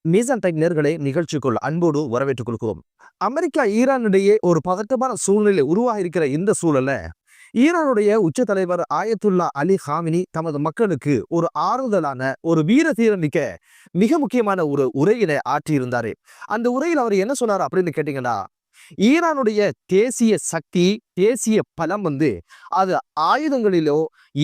மீசான் டைம் நேர்களை நிகழ்ச்சிக்குள் அன்போடு வரவேற்றுக் கொள்கிறோம். அமெரிக்கா ஈரான் இடையே ஒரு பதட்டமான சூழ்நிலை உருவாகி இருக்கிற இந்த சூழல்ல ஈரானுடைய உச்ச தலைவர் ஆயத்துல்லா அலி ஹாமினி தமது மக்களுக்கு ஒரு ஆறுதலான ஒரு வீர தீரமிக்க மிக முக்கியமான ஒரு உரையினை ஆற்றியிருந்தாரு. அந்த உரையில் அவர் என்ன சொன்னார் அப்படின்னு கேட்டீங்கன்னா, ஈரானுடைய தேசிய சக்தி, தேசிய பலம் அது ஆயுதங்களிலோ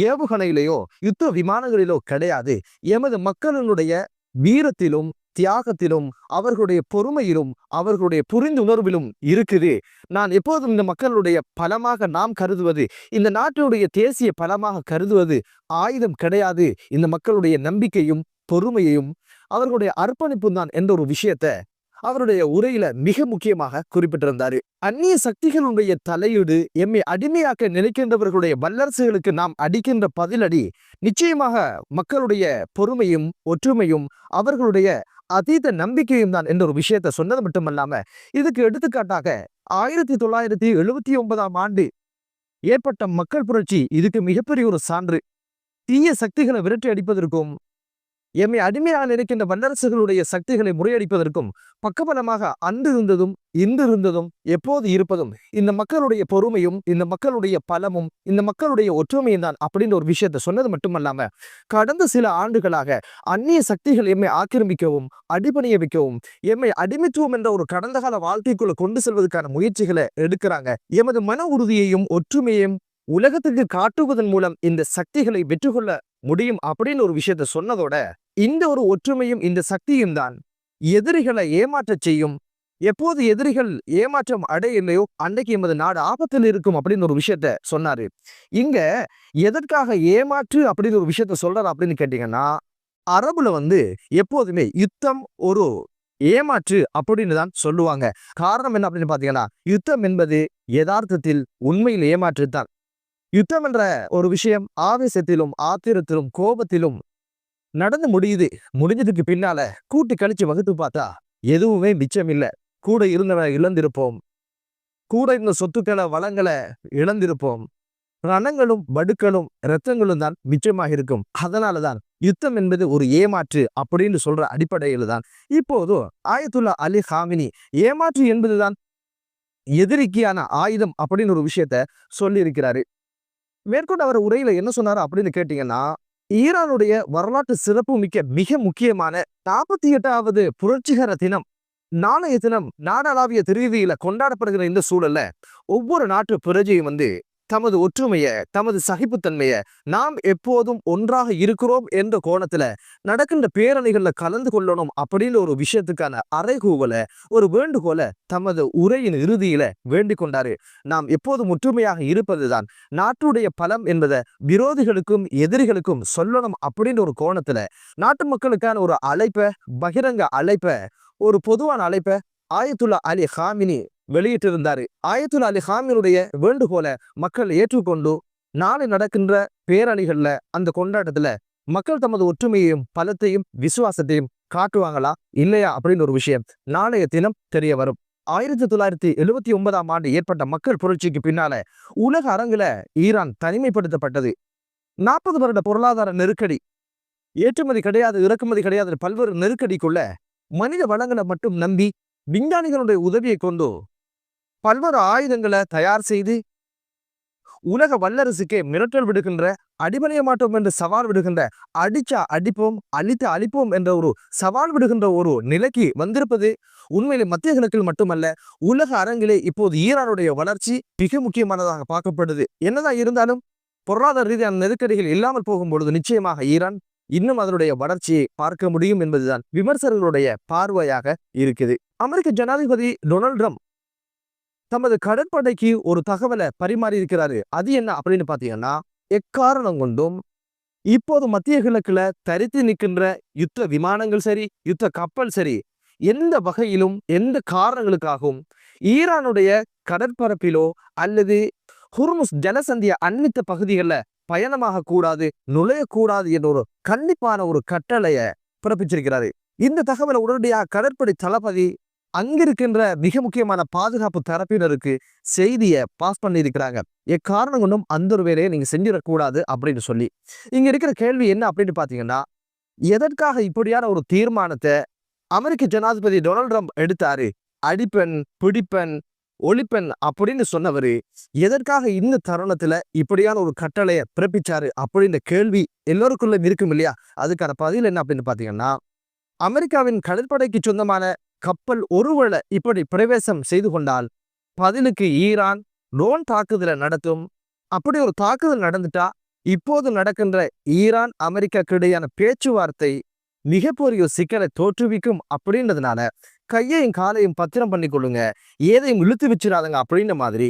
ஏவுகணையிலேயோ யுத்த விமானங்களிலோ கிடையாது. எமது மக்களினுடைய வீரத்திலும் தியாகத்திலும் அவர்களுடைய பொறுமையிலும் அவர்களுடைய புரிந்துணர்விலும் இருக்குது. நான் எப்போதும் இந்த மக்களுடைய பலமாக நாம் கருதுவது, இந்த நாட்டினுடைய தேசிய பலமாக கருதுவது ஆயுதம் கிடையாது, இந்த மக்களுடைய நம்பிக்கையும் பொறுமையையும் அவர்களுடைய அர்ப்பணிப்பும் தான் என்ற ஒரு விஷயத்த அவருடைய உரையில மிக முக்கியமாக குறிப்பிட்டிருந்தாரு. அந்நிய சக்திகளுடைய தலையீடு, எம்மை அடிமையாக்க நினைக்கின்றவர்களுடைய வல்லரசுகளுக்கு நாம் அடிக்கின்ற பதிலடி நிச்சயமாக மக்களுடைய பொறுமையும் ஒற்றுமையும் அவர்களுடைய அதீத நம்பிக்கையும் தான் என்ற ஒரு விஷயத்த சொன்னது மட்டுமல்லாம, இதுக்கு எடுத்துக்காட்டாக 1979 ஏற்பட்ட மக்கள் புரட்சி இதுக்கு மிகப்பெரிய ஒரு சான்று. தீய சக்திகளை விரட்டி அடிப்பதற்கும் எம்மை அடிமையாக இருக்கின்ற வல்லரசுகளுடைய சக்திகளை முறியடிப்பதற்கும் பக்கபலமாக அன்று இருந்ததும் இன்று இருந்ததும் எப்போது இருப்பதும் இந்த மக்களுடைய பொறுமையும் இந்த மக்களுடைய பலமும் இந்த மக்களுடைய ஒற்றுமையும் தான் அப்படின்ற ஒரு விஷயத்த சொன்னது மட்டுமல்லாம, கடந்த சில ஆண்டுகளாக அந்நிய சக்திகள் எம்மை ஆக்கிரமிக்கவும் அடிபணிய வைக்கவும் எம்மை அடிமைத்துவம் என்ற ஒரு கடந்த கால வாழ்க்கைக்குள்ள கொண்டு செல்வதற்கான முயற்சிகளை எடுக்கிறாங்க. எமது மன உறுதியையும் ஒற்றுமையையும் உலகத்துக்கு காட்டுவதன் மூலம் இந்த சக்திகளை வெற்றி கொள்ள முடியும் அப்படின்னு ஒரு விஷயத்த சொன்னதோட, இந்த ஒரு ஒற்றுமையும் இந்த சக்தியும் தான் எதிரிகளை ஏமாற்ற செய்யும். எப்போது எதிரிகள் ஏமாற்றம் அடையலையோ அன்றைக்கு எமது நாடு ஆபத்தில் இருக்கும் அப்படின்னு ஒரு விஷயத்த சொன்னாரு. இங்க எதற்காக ஏமாற்று அப்படின்னு ஒரு விஷயத்த சொல்றாரு அப்படின்னு கேட்டீங்கன்னா, அரபுல எப்போதுமே யுத்தம் ஒரு ஏமாற்று அப்படின்னு தான் சொல்லுவாங்க. காரணம் என்ன அப்படின்னு பாத்தீங்கன்னா, யுத்தம் என்பது யதார்த்தத்தில் உண்மையில் ஏமாற்று தான். யுத்தம் என்ற ஒரு விஷயம் ஆவேசத்திலும் ஆத்திரத்திலும் கோபத்திலும் நடந்து முடியுது. முடிஞ்சதுக்கு பின்னால கூட்டி கழிச்சு வகுத்து பார்த்தா எதுவுமே மிச்சம் இல்லை. கூட இருந்தவனை இழந்திருப்போம், கூட இருந்த சொத்துக்களை வளங்களை இழந்திருப்போம். ரணங்களும் வடுக்களும் இரத்தங்களும் தான் மிச்சமாக இருக்கும். அதனாலதான் யுத்தம் என்பது ஒரு ஏமாற்று அப்படின்னு சொல்ற அடிப்படையில் தான் இப்போது ஆயத்துல்லா அலி ஹாமினி ஏமாற்று என்பதுதான் எதிரிக்கான ஆயுதம் அப்படின்னு ஒரு விஷயத்த சொல்லி இருக்கிறாரு. மேற்கொண்டு அவர் உரையில என்ன சொன்னாரு அப்படின்னு கேட்டீங்கன்னா, ஈரானுடைய வரலாற்று சிறப்பு மிக்க மிக முக்கியமான 48வது புரட்சிகர தினம் நாளைய தினம் நாடளாவிய ரீதியில கொண்டாடப்படுகிற இந்த சூழல்ல ஒவ்வொரு நாட்டு பிரஜையும் தமது ஒற்றுமைய தமது சகிப்புத்தன்மைய நாம் எப்போதும் ஒன்றாக இருக்கிறோம் என்ற கோணத்துல நடக்கின்ற பேரணிகள்ல கலந்து கொள்ளணும் அப்படின்னு ஒரு விஷயத்துக்கான அறைகூவலை ஒரு வேண்டுகோளை தமது உரையின் இறுதியில வேண்டிக் கொண்டாரு. நாம் எப்போதும் ஒற்றுமையாக இருப்பதுதான் நாட்டுடைய பலம் என்பதை விரோதிகளுக்கும் எதிரிகளுக்கும் சொல்லணும் அப்படின்ற ஒரு கோணத்துல நாட்டு மக்களுக்கான ஒரு அழைப்பை, பகிரங்க அழைப்பை, ஒரு பொதுவான அழைப்பை ஆயத்துல்லா அலி ஹாமினி வெளியிட்டிருந்தாரு. ஆயத்துல்லா அலி ஹாமினுடைய வேண்டுகோளை மக்கள் ஏற்றுக்கொண்டு நாளை நடக்கின்ற பேரணிகள்ல அந்த கொண்டாட்டத்துல மக்கள் தமது ஒற்றுமையையும் பலத்தையும் விசுவாசத்தையும் காட்டுவாங்களா இல்லையா அப்படின்னு ஒரு விஷயம் நாளைய தினம் தெரிய வரும். 1979 ஏற்பட்ட மக்கள் புரட்சிக்கு பின்னால உலக அரங்குல ஈரான் தனிமைப்படுத்தப்பட்டது. 40 வருட பொருளாதார நெருக்கடி, ஏற்றுமதி கிடையாது, இறக்குமதி கிடையாது, பல்வேறு நெருக்கடிக்குள்ள மனித வளங்களை மட்டும் நம்பி விஞ்ஞானிகளுடைய உதவியை கொண்டு பல்வேறு ஆயுதங்களை தயார் செய்து உலக வல்லரசுக்கே மிரட்டல் விடுகின்ற, அடிபணிய மாட்டோம் என்று சவால் விடுகின்ற, அடிச்சா அடிப்போம் அழித்து அழிப்போம் என்ற ஒரு சவால் விடுகின்ற ஒரு நிலைக்கு வந்திருப்பது உண்மையிலே மத்திய கிழக்கில் மட்டுமல்ல உலக அரங்கிலே இப்போது ஈரானுடைய வளர்ச்சி மிக முக்கியமானதாக பார்க்கப்படுது. என்னதான் இருந்தாலும் பொருளாதார ரீதியான நெருக்கடிகள் இல்லாமல் போகும்பொழுது நிச்சயமாக ஈரான் இன்னும் அதனுடைய வளர்ச்சியை பார்க்க முடியும் என்பதுதான் விமர்சகர்களுடைய பார்வையாக இருக்குது. அமெரிக்க ஜனாதிபதி டொனால்ட் ட்ரம்ப் தமது கடற்படைக்கு ஒரு தகவலை பரிமாறி இருக்கிறாரு. அது என்ன அப்படின்னு பாத்தீங்கன்னா, எக்காரணம் கொண்டும் இப்போது மத்திய கிழக்குல தரித்து நிற்கின்ற யுத்த விமானங்கள் சரி, யுத்த கப்பல் சரி, எந்த வகையிலும் எந்த காரணங்களுக்காகவும் ஈரானுடைய கடற்பரப்பிலோ அல்லது ஹுர்முஸ் ஜலசந்திய அண்மித்த பகுதிகளில் பயணமாக கூடாது, நுழையக்கூடாது என்ற ஒரு கண்டிப்பான ஒரு கட்டளைய பிறப்பிச்சிருக்கிறாரு. இந்த தகவலை உடனடியாக கடற்படை தளபதி அங்கிருக்கின்ற மிக முக்கியமான பாதுகாப்பு தரப்பினருக்கு செய்தியை பாஸ் பண்ணி இருக்கிறாங்க. எக்காரணம் கொண்டும் அந்த ஒரு வேலையை நீங்க செஞ்சிடக்கூடாது அப்படின்னு சொல்லி. இங்க இருக்கிற கேள்வி என்ன அப்படின்னு பாத்தீங்கன்னா, எதற்காக இப்படியான ஒரு தீர்மானத்தை அமெரிக்க ஜனாதிபதி டொனால்ட் ட்ரம்ப் எடுத்தாரு. அடிப்பெண், பிடிப்பெண், ஒளிப்பெண் அப்படின்னு சொன்னவரு எதற்காக இந்த தருணத்துல இப்படியான ஒரு கட்டளையை பிறப்பிச்சாரு அப்படின்ற கேள்வி எல்லோருக்குள்ள இருக்கும் இல்லையா? அதுக்கான பதில் என்ன அப்படின்னு பாத்தீங்கன்னா, அமெரிக்காவின் கடற்படைக்கு சொந்தமான கப்பல் ஒருவேளை இப்படி பிரவேசம் செய்து கொண்டால் பதிலுக்கு ஈரான் ட்ரோன் தாக்குதலை நடத்தும். அப்படி ஒரு தாக்குதல் நடந்துட்டா இப்போது நடக்கின்ற ஈரான் அமெரிக்காக்கு இடையான பேச்சுவார்த்தை மிகப்பெரிய சிக்கலை தோற்றுவிக்கும் அப்படின்றதுனால கையையும் காலையும் பத்திரம் பண்ணி கொள்ளுங்க, ஏதையும் இழுத்து வச்சிடாதுங்க அப்படின்ற மாதிரி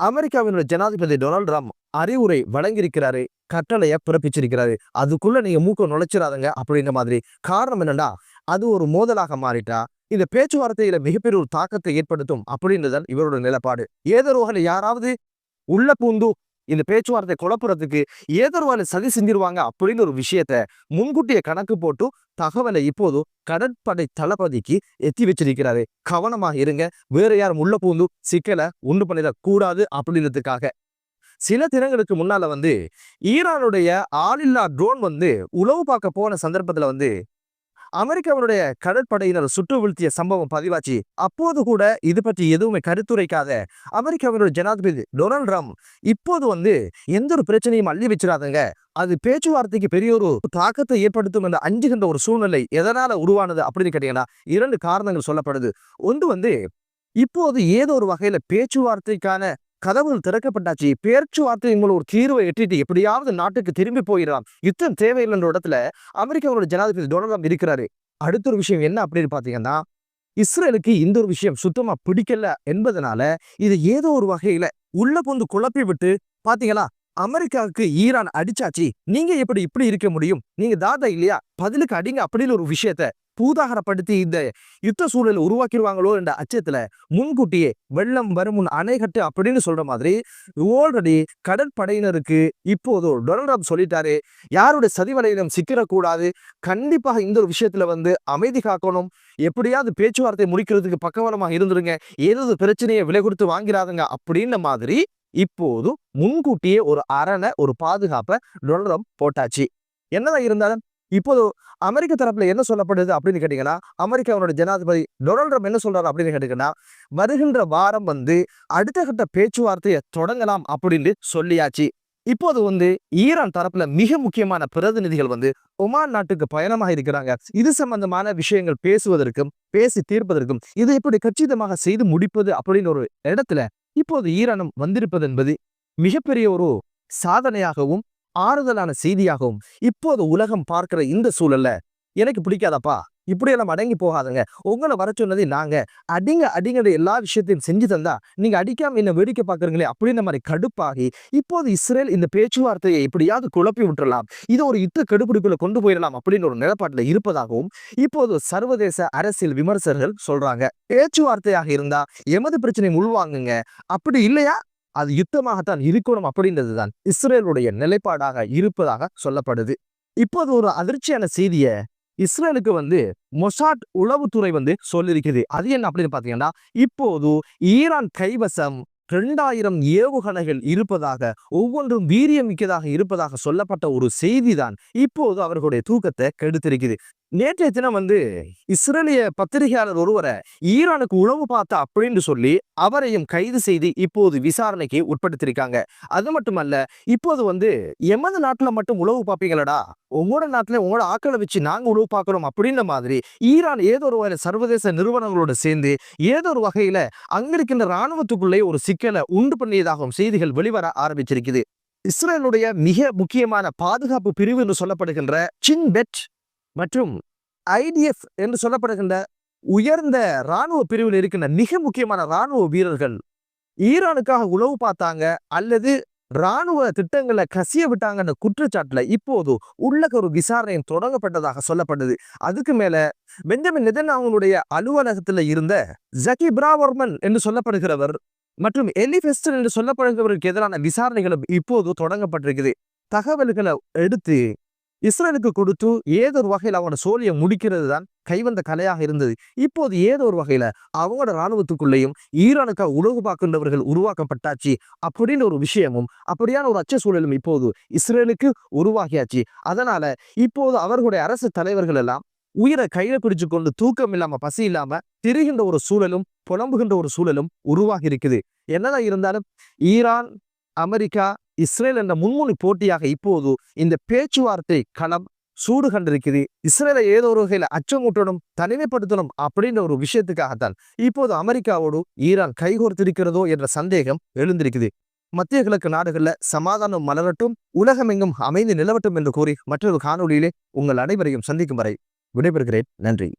அமெரிக்காவினுடைய ஜனாதிபதி டொனால்ட் ட்ரம்ப் அறிவுரை வழங்கியிருக்கிறாரு, கட்டளையை பிறப்பிச்சிருக்கிறாரு. அதுக்குள்ள நீங்க மூக்க நுழைச்சிடாதுங்க அப்படின்ற மாதிரி. காரணம் என்னன்னா, அது ஒரு மோதலாக மாறிட்டா இந்த பேச்சுவார்த்தையில மிகப்பெரிய ஒரு தாக்கத்தை ஏற்படுத்தும் அப்படின்றதான் இவரோட நிலைப்பாடு. ஏதோ வகையில் யாராவது உள்ள பூந்து இந்த பேச்சுவார்த்தை குழப்புறதுக்கு ஏதோ ஒரு சதி செஞ்சிருவாங்க அப்படின்னு ஒரு விஷயத்த முன்கூட்டிய கணக்கு போட்டு தகவலை இப்போது கடற்படை தளபதிக்கு எத்தி வச்சிருக்கிறாரு. கவனமாக இருங்க, வேற யாரும் உள்ள பூந்து சிக்கலை உண்டு பண்ணிட கூடாது அப்படின்றதுக்காக. சில தினங்களுக்கு முன்னால ஈரானுடைய ஆளில்லா ட்ரோன் உளவு பார்க்க போன சந்தர்ப்பத்துல அமெரிக்காவுடைய கடற்படையினர் சுட்டு வீழ்த்திய சம்பவம் பதிவாச்சு. அப்போது கூட இது பற்றி எதுவுமே கருத்துரைக்காத அமெரிக்காவினுடைய ஜனாதிபதி டொனால்ட் ட்ரம்ப் இப்போது எந்த ஒரு பிரச்சனையும் அள்ளி வச்சிடாதங்க, அது பேச்சுவார்த்தைக்கு பெரிய ஒரு தாக்கத்தை ஏற்படுத்தும் என்று அஞ்சுகின்ற ஒரு சூழ்நிலை எதனால உருவானது அப்படின்னு கேட்டீங்கன்னா 2 காரணங்கள் சொல்லப்படுது. ஒன்று இப்போது ஏதோ ஒரு வகையில பேச்சுவார்த்தைக்கான கதவுகள் திறக்கப்பட்டாச்சு. பேச்சுவார்த்தை மூலம் ஒரு தீர்வை எட்டிட்டு எப்படியாவது நாட்டுக்கு திரும்பி போயிடலாம், யுத்தம் தேவையில்லைன்ற இடத்துல அமெரிக்காவோட ஜனாதிபதி டொனால்ட் ட்ரம்ப் இருக்கிறாரு. அடுத்த ஒரு விஷயம் என்ன அப்படின்னு பாத்தீங்கன்னா, இஸ்ரேலுக்கு இந்த ஒரு விஷயம் சுத்தமா பிடிக்கல என்பதனால இது ஏதோ ஒரு வகையில உள்ள பொந்து குழப்பி விட்டு, பாத்தீங்களா அமெரிக்காவுக்கு ஈரான் அடிச்சாச்சு, நீங்க எப்படி இப்படி இருக்க முடியும், நீங்க தாதா இல்லையா, பதிலுக்கு அடிங்க அப்படின்னு ஒரு விஷயத்த பூதாகரப்படுத்தி இந்த யுத்த சூழலை உருவாக்கிடுவாங்களோ என்ற அச்சத்துல முன்கூட்டியே வெள்ளம் வரும் முன் அணை கட்டு அப்படின்னு சொல்ற மாதிரி ஆல்ரெடி கடற்படையினருக்கு இப்போது டொனால்ட் ட்ரம்ப் சொல்லிட்டாரு, யாருடைய சதிவலையிலும் சிக்கிடக்கூடாது, கண்டிப்பாக இந்த ஒரு விஷயத்துல அமைதி காக்கணும், எப்படியாவது பேச்சுவார்த்தை முடிக்கிறதுக்கு பக்கவலமாக இருந்துருங்க, ஏதாவது பிரச்சனையை விலை கொடுத்து வாங்கிறாதுங்க அப்படின்ற மாதிரி இப்போது முன்கூட்டியே ஒரு ஒரு பாதுகாப்பை டொனால்ட் ட்ரம்ப் போட்டாச்சு. என்னதான் இருந்தாலும் இப்போது அமெரிக்க தரப்புல என்ன சொல்லப்படுது அப்படின்னு கேட்டீங்கன்னா, அமெரிக்காவோட ஜனாதிபதி டொனால்ட் ட்ரம்ப் என்ன சொல்றாரு அப்படின்னு கேட்டீங்கன்னா, வருகின்ற வாரம் அடுத்த கட்ட பேச்சுவார்த்தையை தொடங்கலாம் அப்படின்னு சொல்லியாச்சு. இப்போது ஈரான் தரப்புல மிக முக்கியமான பிரதிநிதிகள் ஒமான் நாட்டுக்கு பயணமாக இருக்கிறாங்க. இது சம்பந்தமான விஷயங்கள் பேசுவதற்கும் பேசி தீர்ப்பதற்கும் இதை எப்படி கச்சிதமாக செய்து முடிப்பது அப்படின்னு ஒரு இடத்துல இப்போது ஈரானும் வந்திருப்பது என்பது மிகப்பெரிய ஒரு சாதனையாகவும் ஆறுதலான செய்தியாகவும் இப்போது உலகம் பார்க்கிற இந்த சூழல்ல எனக்கு பிடிக்காதப்பா, இப்படியெல்லாம் அடங்கி போகாதுங்க, உங்களை வர சொன்னதே நாங்க, அடிங்க அடிங்கிற எல்லா விஷயத்தையும் செஞ்சு தந்தா நீங்க அடிக்காம என்ன வேடிக்கை பார்க்குறீங்களே அப்படின்ற மாதிரி கடுப்பாகி இப்போது இஸ்ரேல் இந்த பேச்சுவார்த்தையை எப்படியாவது குழப்பி விட்டுறலாம், இதை ஒரு யுத்த கடுபிடிப்புல கொண்டு போயிடலாம் அப்படின்னு ஒரு நிலப்பாட்டில் இருப்பதாகவும் இப்போது சர்வதேச அரசியல் விமர்சகர்கள் சொல்றாங்க. பேச்சுவார்த்தையாக இருந்தா எமது பிரச்சனை உள்வாங்குங்க, அப்படி இல்லையா அது யுத்தமாகத்தான் இருக்கணும் அப்படின்றதுதான் இஸ்ரேலுடைய நிலைப்பாடாக இருப்பதாக சொல்லப்படுது. இப்போது ஒரு அதிர்ச்சியான செய்திய இஸ்ரேலுக்கு மொசாட் உளவுத்துறை சொல்லியிருக்குது. அது என்ன அப்படின்னு பாத்தீங்கன்னா, இப்போது ஈரான் கைவசம் 2000 ஏவுகணைகள் இருப்பதாக, ஒவ்வொன்றும் வீரியம் மிக்கதாக இருப்பதாக சொல்லப்பட்ட ஒரு செய்தி தான் இப்போது அவர்களுடைய தூக்கத்தை கெடுத்திருக்குது. நேற்றைய தினம் இஸ்ரேலிய பத்திரிகையாளர் ஒருவரை ஈரானுக்கு உளவு பார்த்தா அப்படின்னு சொல்லி அவரையும் கைது செய்து இப்போது விசாரணைக்கு உட்படுத்திருக்காங்க. அது மட்டுமல்ல, இப்போது எமது நாட்டுல மட்டும் உளவு பார்ப்பீங்களடா, உங்களோட நாட்டுல உங்களோட ஆக்களை வச்சு நாங்க உளவு பார்க்கிறோம் அப்படின்ற மாதிரி ஈரான் ஏதோ ஒரு வகையில சர்வதேச நிறுவனங்களோட சேர்ந்து ஏதோ ஒரு வகையில அங்க இருக்கின்ற இராணுவத்துக்குள்ளே ஒரு சிக்கலை உண்டு பண்ணியதாகவும் செய்திகள் வெளிவர ஆரம்பிச்சிருக்குது. இஸ்ரேலுடைய மிக முக்கியமான பாதுகாப்பு பிரிவு என்று சொல்லப்படுகின்ற சின் பெட் மற்றும் ஐடிஎஃப் என்று சொல்லப்படுகின்ற உயர்ந்த இராணுவ பிரிவில் இருக்கின்ற மிக முக்கியமான இராணுவ வீரர்கள் ஈரானுக்காக உளவு பார்த்தாங்க அல்லது இராணுவ திட்டங்களை கசிய விட்டாங்கன்ற குற்றச்சாட்டுல இப்போது உள்ளக ஒரு விசாரணை தொடங்கப்பட்டதாக சொல்லப்பட்டது. அதுக்கு மேல பெஞ்சமின் நெதன்யாஹுவுடைய அலுவலகத்துல இருந்த ஜக்கி பிராவர்மன் என்று சொல்லப்படுகிறவர் மற்றும் எலி ஃபெஸ்டன் என்று சொல்லப்படுகிறவருக்கு எதிரான விசாரணைகளும் இப்போது தொடங்கப்பட்டிருக்குது. தகவல்களை எடுத்து இஸ்ரேலுக்கு கொடுத்து ஏதோ ஒரு வகையில் அவங்களோட சோழியை முடிக்கிறது தான் கைவந்த கலையாக இருந்தது. இப்போது ஏதோ ஒரு வகையில அவங்களோட இராணுவத்துக்குள்ளேயும் ஈரானுக்காக உளவு பார்க்கின்றவர்கள் உருவாக்கப்பட்டாச்சு அப்படின்னு ஒரு விஷயமும் அப்படியான ஒரு அச்ச சூழலும் இப்போது இஸ்ரேலுக்கு உருவாகியாச்சு. அதனால இப்போது அவர்களுடைய அரசு தலைவர்கள் எல்லாம் உயிரை கையில பிடிச்சு கொண்டு தூக்கம் இல்லாம பசி இல்லாம திரிகின்ற ஒரு சூழலும் புலம்புகின்ற ஒரு சூழலும் உருவாகி இருக்குது. என்னதான் இருந்தாலும் ஈரான், அமெரிக்கா, இஸ்ரேல் என்ற முன்மொழி போட்டியாக இப்போது இந்த பேச்சுவார்த்தை களம் சூடு கண்டிருக்குது. இஸ்ரேலை ஏதோ ஒரு வகையில அச்சமூட்டணும், தனிமைப்படுத்தணும் அப்படின்ற ஒரு விஷயத்துக்காகத்தான் இப்போது அமெரிக்காவோடு ஈரான் கைகோர்த்திருக்கிறதோ என்ற சந்தேகம் எழுந்திருக்குது. மத்திய கிழக்கு நாடுகள்ல சமாதானம் மலரட்டும், உலகமெங்கும் அமைதி நிலவட்டும் என்று கூறி மற்றொரு காணொளியிலே உங்கள் அனைவரையும் சந்திக்கும் வரை விடைபெறுகிறேன். நன்றி.